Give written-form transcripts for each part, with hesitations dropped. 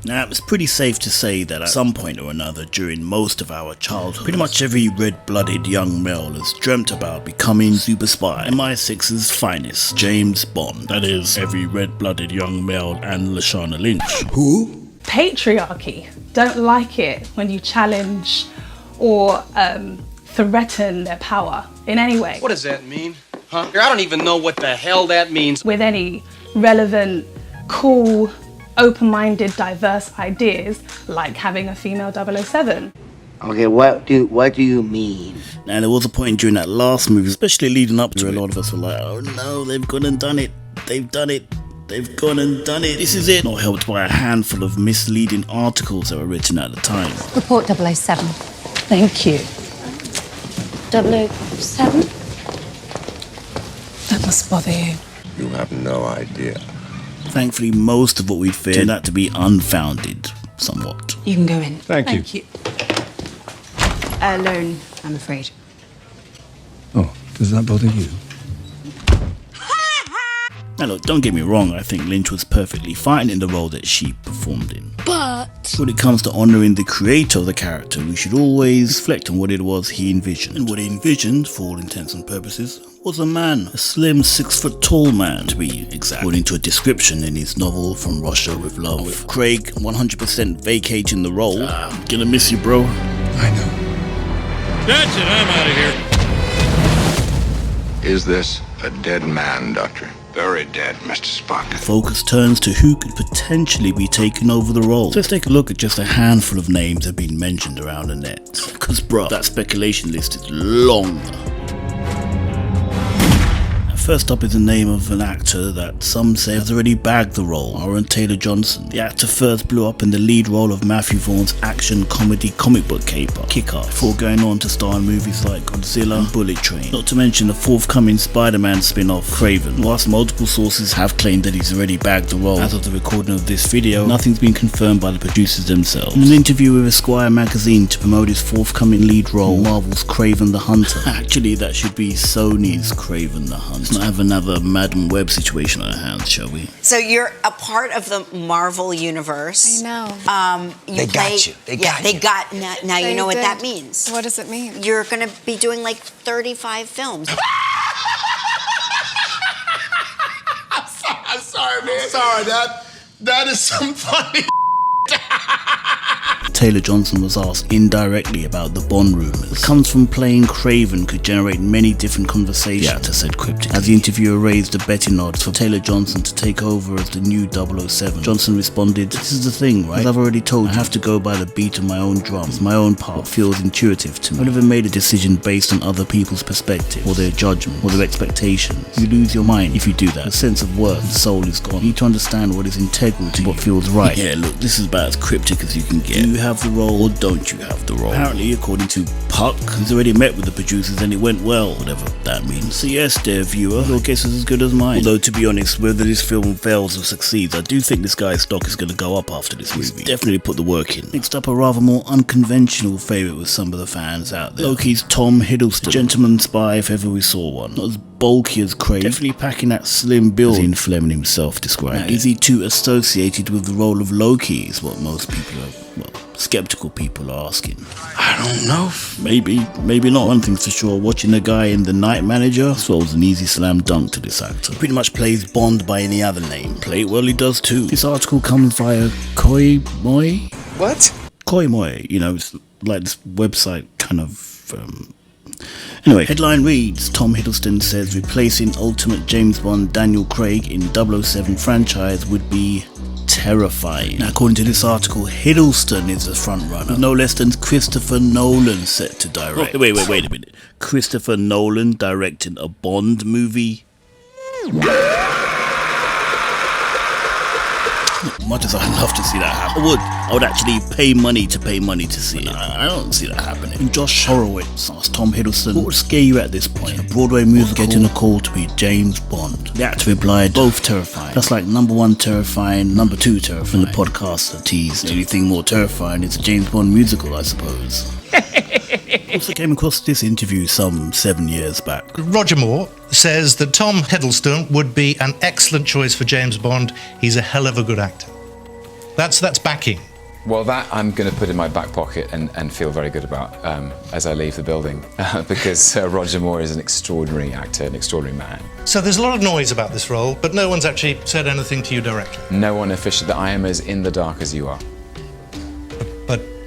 Now, it's pretty safe to say that at some point or another during most of our childhood, pretty much every red-blooded young male has dreamt about becoming super spy. MI6's finest, James Bond. That is, every red-blooded young male and Lashana Lynch. Who? Patriarchy. Don't like it when you challenge or threaten their power in any way. What does that mean? Huh? I don't even know what the hell that means. With any relevant, cool, open-minded, diverse ideas, like having a female 007. Okay, what do you mean? Now, there was a point during that last movie, especially leading up to it, a lot of us were like, oh no, they've gone and done it. They've done it. They've gone and done it. This is it. Not helped by a handful of misleading articles that were written at the time. Report 007. Thank you. 007? That must bother you. You have no idea. Thankfully, most of what we'd feared turned out to be unfounded, somewhat. You can go in. Thank you. Alone, I'm afraid. Oh, does that bother you? Now look, don't get me wrong, I think Lynch was perfectly fine in the role that she performed in. But when it comes to honouring the creator of the character, we should always reflect on what it was he envisioned. And what he envisioned, for all intents and purposes, was a man. A slim 6-foot-tall man, to be exact, according to a description in his novel From Russia with Love. With Craig 100% vacating the role, I'm gonna miss you, bro. I know. That's it, I'm out of here. Is this a dead man, Doctor? Very dead, Mr. Spock. The focus turns to who could potentially be taking over the role. So let's take a look at just a handful of names that have been mentioned around the net. Because bruh, that speculation list is long. First up is the name of an actor that some say has already bagged the role, Aaron Taylor-Johnson. The actor first blew up in the lead role of Matthew Vaughn's action comedy comic book caper, Kick-Ass, before going on to star in movies like Godzilla and Bullet Train. Not to mention the forthcoming Spider-Man spin-off, Kraven. Whilst multiple sources have claimed that he's already bagged the role, as of the recording of this video, nothing's been confirmed by the producers themselves. In an interview with Esquire magazine to promote his forthcoming lead role, Marvel's Kraven the Hunter. Actually, that should be Sony's Kraven the Hunter. Let's not have another Madam Web situation on our hands, shall we? So you're a part of the Marvel universe. I know. They got you. They got you. Now you know what that means. What does it mean? You're going to be doing like 35 films. I'm sorry, man. Sorry, that is some funny. Taylor-Johnson was asked indirectly about the Bond rumours. What comes from playing Kraven could generate many different conversations, the actor said cryptically. As the interviewer raised the betting odds for Taylor-Johnson to take over as the new 007, Johnson responded, "This is the thing, right? As I've already told you, I have to go by the beat of my own drum. It's my own part. It feels intuitive to me. I've never made a decision based on other people's perspective, or their judgment, or their expectations. You lose your mind if you do that. The sense of worth and soul is gone. You need to understand what is integral to what feels right." Yeah, look, this is about as cryptic as you can get. Do you have the role or don't you have the role? Apparently, according to Puck, he's already met with the producers and it went well, whatever that means. So yes, dear viewer, your guess is as good as mine. Although, to be honest, whether this film fails or succeeds, I do think this guy's stock is going to go up after this movie. He's definitely put the work in. Next up, a rather more unconventional favourite with some of the fans out there. Loki's Tom Hiddleston, a gentleman spy if ever we saw one. Not as bulky as Craig, definitely packing that slim build, as Ian Fleming himself described. Is he too associated with the role of Loki is what most people are, skeptical people are asking. I don't know. Maybe, maybe not. One thing's for sure, watching the guy in The Night Manager, this was an easy slam dunk to this actor. He pretty much plays Bond by any other name. Play it well, he does too. This article comes via Koimoi? What? Koimoi, it's like this website kind of... Anyway, headline reads, Tom Hiddleston says replacing ultimate James Bond Daniel Graig in 007 franchise would be terrifying. Now, according to this article, Hiddleston is the frontrunner, with no less than Christopher Nolan set to direct. Wait a minute. Christopher Nolan directing a Bond movie? Much as I'd love to see that happen, I would actually pay money to see it. I don't see that happening. And Josh Horowitz asked Tom Hiddleston, what would scare you at this point? A Broadway musical getting a call to be James Bond. The actor replied, both terrifying. That's like number 1 terrifying, number 2 terrifying. And the podcaster teased, anything more terrifying is a James Bond musical, I suppose. Also came across this interview some 7 years back. Roger Moore says that Tom Hiddleston would be an excellent choice for James Bond. He's a hell of a good actor. That's backing. Well, that I'm going to put in my back pocket and feel very good about as I leave the building, because Roger Moore is an extraordinary actor, an extraordinary man. So there's a lot of noise about this role, but no one's actually said anything to you directly. No one officially, that I am as in the dark as you are.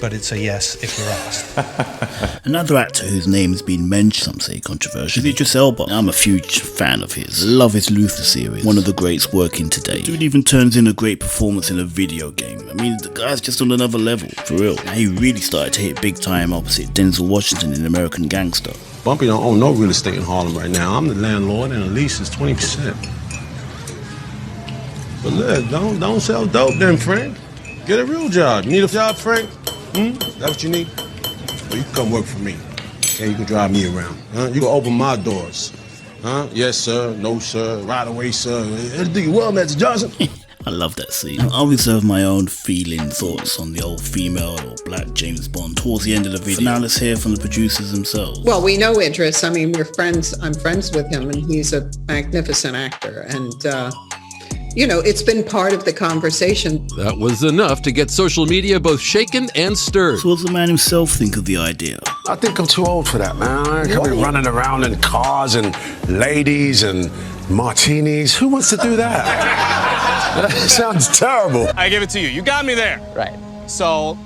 But it's a yes if you're asked. Another actor whose name has been mentioned, some say controversially, is Idris Elba. I'm a huge fan of his. I love his Luther series, one of the greats working today. Dude even turns in a great performance in a video game. I mean, the guy's just on another level, for real. Now he really started to hit big time opposite Denzel Washington in American Gangster. Bumpy don't own no real estate in Harlem right now. I'm the landlord and the lease is 20%. But look, don't sell dope then, Frank. Get a real job. You need a job, Frank? Is that what you need? Well, you can come work for me. Okay, you can drive me around. You can open my doors. Yes, sir. No, sir. Right away, sir. Anything you want, Mr. Johnson? I love that scene. I'll reserve my own thoughts on the old female or black James Bond towards the end of the video. So now let's hear from the producers themselves. Well, we know Idris. I mean, we're friends. I'm friends with him, and he's a magnificent actor. And, you know, it's been part of the conversation. That was enough to get social media both shaken and stirred. So what does the man himself think of the idea? I think I'm too old for that, man. I can't be running around in cars and ladies and martinis. Who wants to do that? That sounds terrible. I give it to you. You got me there. Right. So,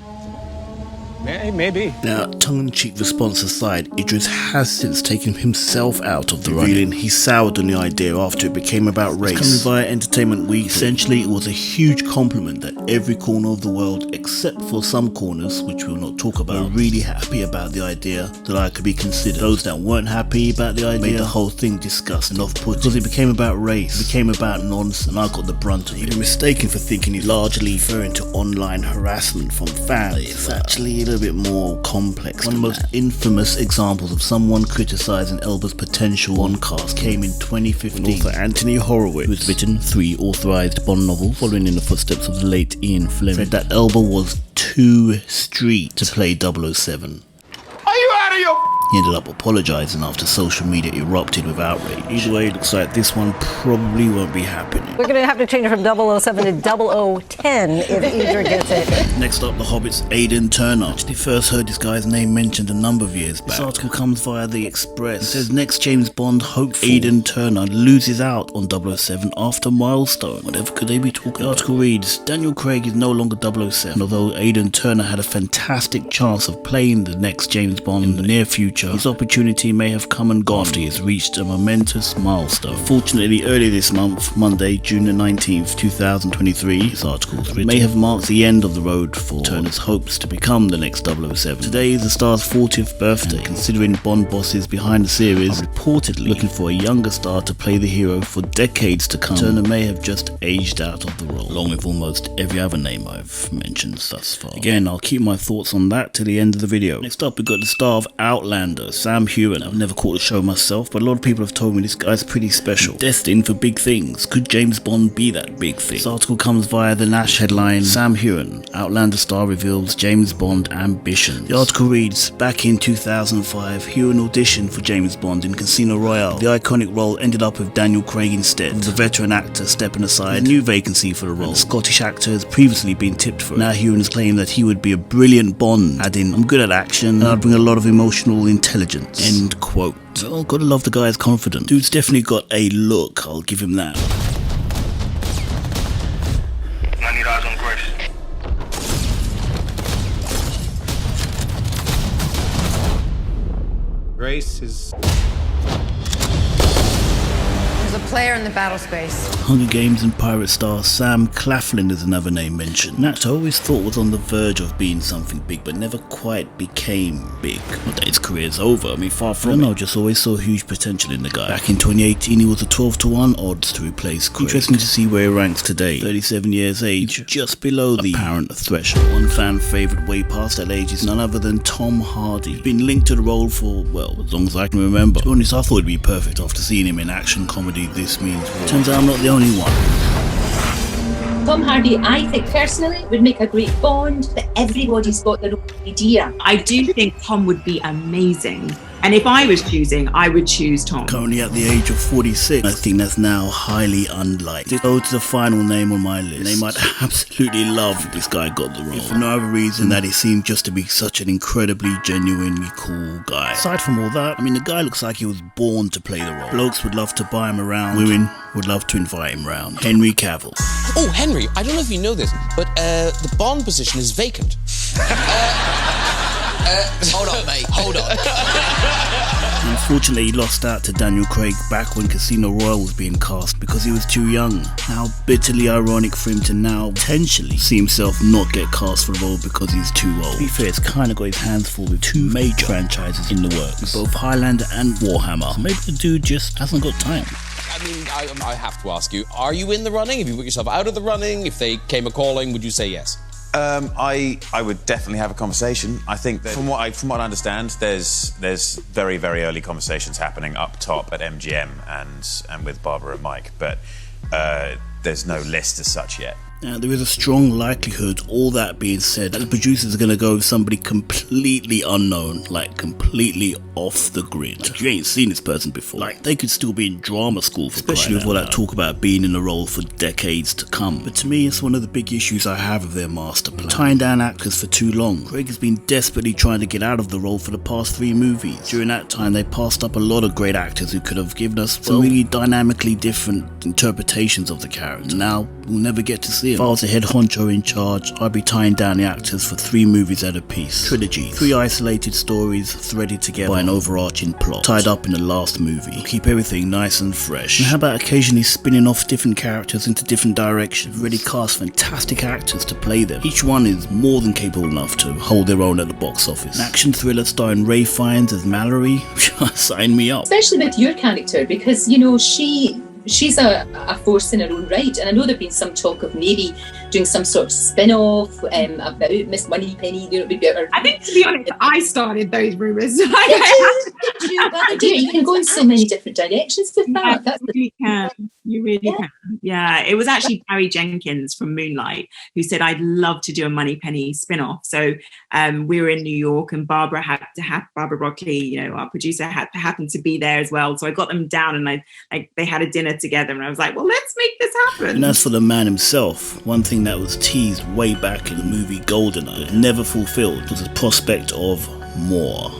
maybe. Now, tongue-in-cheek response aside, Idris has since taken himself out of the running. He soured on the idea after it became about race. Coming via Entertainment Week, essentially it was a huge compliment that every corner of the world, except for some corners, which we'll not talk about, were really happy about the idea that I could be considered. Those that weren't happy about the idea made the whole thing disgusting and off-putting, because it became about race, it became about nonsense, and I got the brunt of it. You'd be mistaken for thinking he's largely referring to online harassment from fans. It's actually a little bit more complex. One of the most infamous examples of someone criticizing Elba's potential Bond cast came in 2015 when author Anthony Horowitz, who has written 3 authorized Bond novels following in the footsteps of the late Ian Fleming, said that Elba was too street to play 007. Are you out of your... He ended up apologizing after social media erupted with outrage. Either way, it looks like this one probably won't be happening. We're going to have to change it from 007 to 0010 if Idris gets it. Next up, The Hobbit's Aidan Turner. Actually first heard this guy's name mentioned a number of years back. This article comes via The Express. It says next James Bond hopeful Aidan Turner loses out on 007 after milestone. Whatever could they be talking about? The article reads, Daniel Graig is no longer 007. Although Aidan Turner had a fantastic chance of playing the next James Bond in the near future, his opportunity may have come and gone after he has reached a momentous milestone. Fortunately, earlier this month, Monday, June the 19th, 2023, this article may have marked the end of the road for Turner's hopes to become the next 007. Today is the star's 40th birthday, and considering Bond bosses behind the series are reportedly looking for a younger star to play the hero for decades to come, Turner may have just aged out of the role, along with almost every other name I've mentioned thus far. Again, I'll keep my thoughts on that till the end of the video. Next up, we've got the star of Outlander, Sam Heughan. I've never caught the show myself, but a lot of people have told me this guy's pretty special, destined for big things. Could James Bond be that big thing? This article comes via the Nash headline, Sam Heughan, Outlander star reveals James Bond ambition. The article reads, back in 2005, Heughan auditioned for James Bond in Casino Royale. The iconic role ended up with Daniel Graig instead, with the veteran actor stepping aside. A new vacancy for the role. The Scottish actor has previously been tipped for it. Now Heughan has claimed that he would be a brilliant Bond, adding, I'm good at action and I'd bring a lot of emotional intelligence. End quote. Well, gotta love the guy's confidence. Dude's definitely got a look, I'll give him that. I need eyes on Grace. Grace is... There's a player in the battle space. Hunger Games and Pirate star Sam Claflin is another name mentioned. An actor I always thought was on the verge of being something big, but never quite became big. Not that his career's over, I mean far from it. I just always saw huge potential in the guy. Back in 2018 he was a 12-to-1 odds to replace Graig. Interesting to see where he ranks today. 37 years age, just below the apparent threshold. One fan favourite way past that age is none other than Tom Hardy. He's been linked to the role for, well, as long as I can remember. To be honest, I thought it'd be perfect after seeing him in action comedy This Means War. Turns out I'm not the only one. Tom Hardy, I think personally, would make a great Bond, but everybody's got their own idea. I do think Tom would be amazing And if I was choosing, I would choose Tom. Currently at the age of 46, I think that's now highly unlikely. To go to the final name on my list, they might absolutely love if this guy got the role. If for no other reason that he seemed just to be such an incredibly genuinely cool guy. Aside from all that, I mean, the guy looks like he was born to play the role. Blokes would love to buy him around, women would love to invite him round. Henry Cavill. Oh, Henry, I don't know if you know this, but the Bond position is vacant. Hold on, mate, hold on. Unfortunately, he lost out to Daniel Graig back when Casino Royale was being cast because he was too young. How bitterly ironic for him to now potentially see himself not get cast for the role because he's too old. To be fair, it's kind of got his hands full with two major franchises in the works, both Highlander and Warhammer. So maybe the dude just hasn't got time. I mean, I have to ask you, are you in the running? Have you put yourself out of the running? If they came a-calling, would you say yes? I would definitely have a conversation. I think that from what I understand, there's very, very early conversations happening up top at MGM and with Barbara and Mike, but there's no list as such yet. Now, there is a strong likelihood, all that being said, that the producers are going to go with somebody completely unknown, like completely off the grid. Like, you ain't seen this person before. Like, they could still be in drama school, for especially with all that talk about being in a role for decades to come. But to me, it's one of the big issues I have with their master plan. Tying down actors for too long. Graig has been desperately trying to get out of the role for the past 3 movies. During that time, they passed up a lot of great actors who could have given us some really dynamically different interpretations of the character. Now, we'll never get to see him. If I was a head honcho in charge, I'd be tying down the actors for 3 movies at a piece. Trilogy. 3 isolated stories threaded together by an overarching plot, tied up in the last movie. We'll keep everything nice and fresh. And how about occasionally spinning off different characters into different directions? Really cast fantastic actors to play them. Each one is more than capable enough to hold their own at the box office. An action thriller starring Ray Fiennes as Mallory? Sign me up. Especially with your character, because, you know, she's a force in her own right, and I know there've been some talk of maybe doing some sort of spin-off about Miss Moneypenny. You know, maybe about her. I think, to be honest, I started those rumours. Did you? You can go in so many different directions with that. You really can. Yeah, it was actually Barry Jenkins from Moonlight who said, I'd love to do a Moneypenny spin-off. So we were in New York, and Barbara Broccoli, you know, our producer, happened to be there as well. So I got them down, and they had a dinner together, and I was like, well, let's make this happen. And as for the man himself, one thing that was teased way back in the movie GoldenEye, but never fulfilled, was the prospect of more.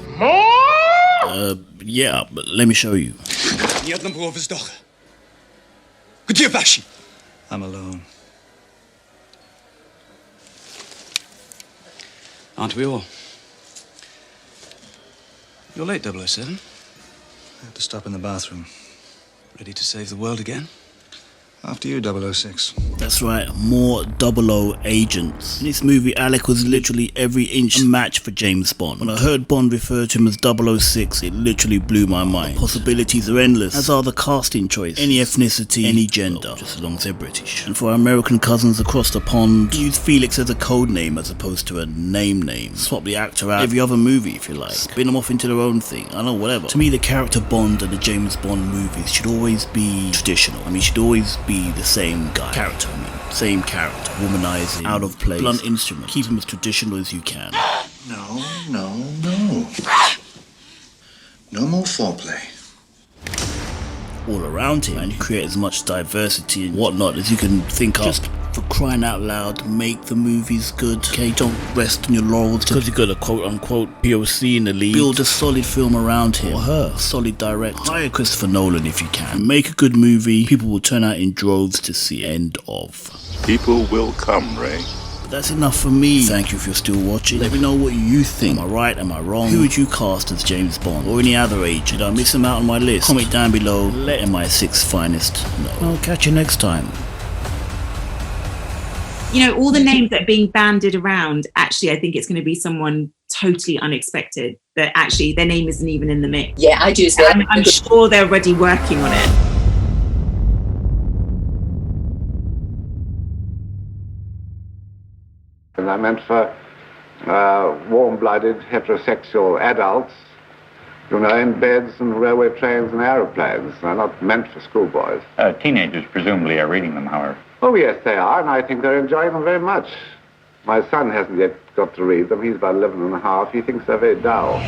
Yeah, but let me show you. I'm alone. Aren't we all? You're late, 007. I had to stop in the bathroom. Ready to save the world again? After you, 006. That's right, more 00 agents. In this movie, Alec was literally every inch a match for James Bond. When I heard Bond refer to him as 006, it literally blew my mind. The possibilities are endless, as are the casting choice. Any ethnicity, any gender, just as long as they're British. And for our American cousins across the pond, use Felix as a code name as opposed to a name. Swap the actor out every other movie if you like. Spin them off into their own thing, I don't know, whatever. To me, the character Bond and the James Bond movies should always be traditional. I mean, should always be the same guy. Same character. Womanizing, out of place, blunt instrument. Keep him as traditional as you can. No. No more foreplay. All around him, and create as much diversity and whatnot as you can think of. Just for crying out loud, make the movies good. Okay, don't rest on your laurels because you got a quote-unquote POC in the lead. Build a solid film around him or her. Solid director. Hire Christopher Nolan if you can. Make a good movie. People will turn out in droves to see. End of. People will come, Ray. But that's enough for me. Thank you if you're still watching. Let me know what you think. Am I right? Am I wrong? Who would you cast as James Bond or any other agent? Did I miss him out on my list? Comment down below. Let MI6 finest know. I'll catch you next time. You know, all the names that are being bandied around, actually, I think it's going to be someone totally unexpected that actually their name isn't even in the mix. Yeah, I do as well. I'm sure they're already working on it. And I meant for warm-blooded heterosexual adults, you know, in beds and railway trains and aeroplanes. They're not meant for schoolboys. Teenagers presumably are reading them, however. Oh, yes, they are, and I think they're enjoying them very much. My son hasn't yet got to read them. He's about 11 and a half. He thinks they're very dull.